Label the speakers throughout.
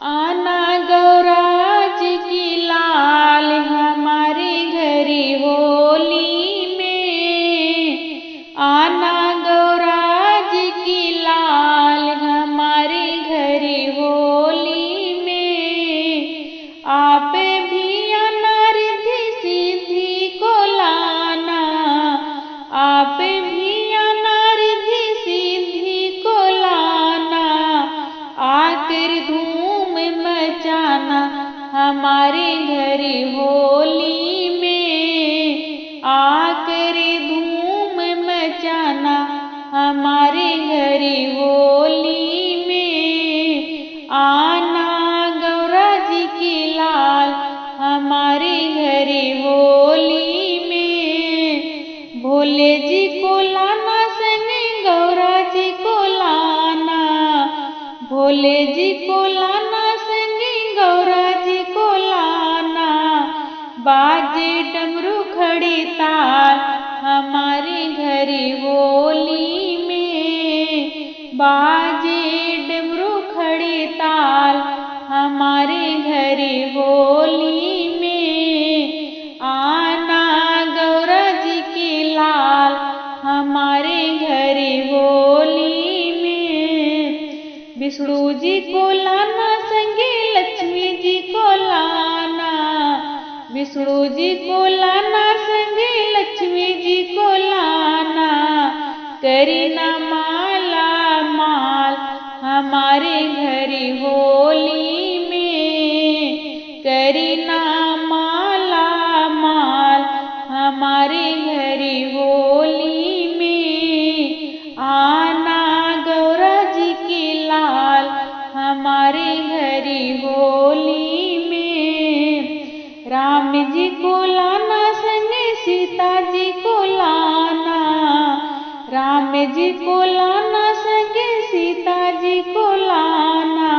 Speaker 1: आना गौराज की लाल हमारे घरी होली में। आना गौराज की लाल हमारे घरी होली में। आप भी आना रिद्धि सिद्धि को लाना। आप भी आना रिद्धि सिद्धि को लाना। आकर धूम मचाना हमारे घरी होली में। आकर धूम मचाना हमारे घरी होली में। आना गौरा जी की लाल हमारे घरी होली में। भोले जी को लाना संगे गौरा जी को लाना। भोले जी को लाना संगी गौरा जी को लाना। बाजे डमरू खड़ी ताल हमारे घरी होली में। बाजे डमरू खड़ी ताल हमारे घरी होली में। आना गौरा जी की लाल हमारे घरी होली में। विष्णु जी को लाना संगे लक्ष्मी जी को लाना। विष्णु जी को लाना संगे लक्ष्मी जी को लाना। करीना माला माल हमारे घरी होली में। करीना माला माल हमारे घरी होली में। आना गौरा जी की लाल हमारे घरी होली में। राम जी को लाना संगे सीता जी को लाना। राम जी को लाना संगे सीता जी को लाना।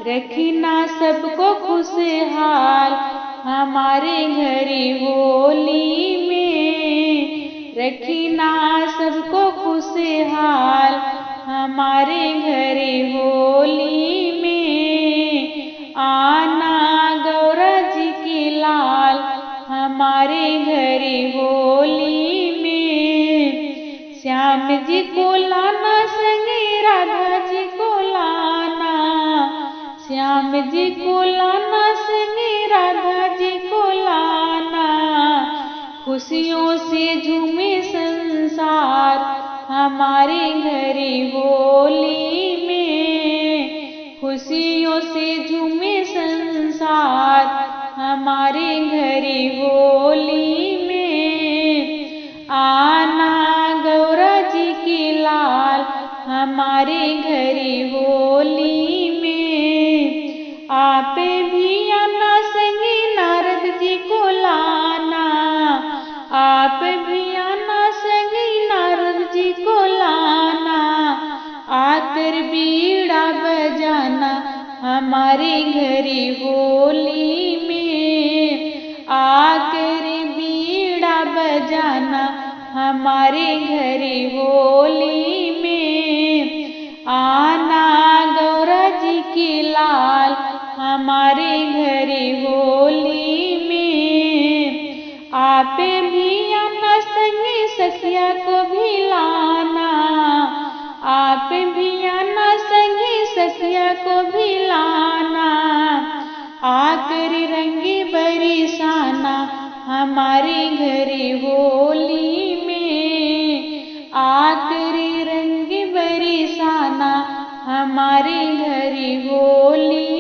Speaker 1: रखना सबको खुशहाल हमारे घरी होली में। रखना सबको खुशहाल हमारे घरी होली में। आना गौरा जी की लाल हमारे घरी होली में। श्याम जी को लाना संगे राधा जी को लाना। श्याम जी को लाना संगे राधा जी को लाना। खुशियों से झूमे संसार हमारे घरी होली में। खुशियों से झूमे संसार हमारे घरी होली में। आना गौरा जी की लाल हमारे घरी होली में। आप भी आना संगी नारद जी को लाना। आप भी आना संगी नारद जी को लाना। आकर बीड़ा बजाना हमारे घरी होली में। आकर बीड़ा बजाना हमारे घरी होली में। आना गौरा जी की लाल हमारे घरी होली में। आप भी आना संगी सखिया को भी लाना। आप भी आना संगी सखिया को भी लाना। आकर रंगी बरसाना हमारे घरी होली में। आकर रंग बरसाना हमारे घरी होली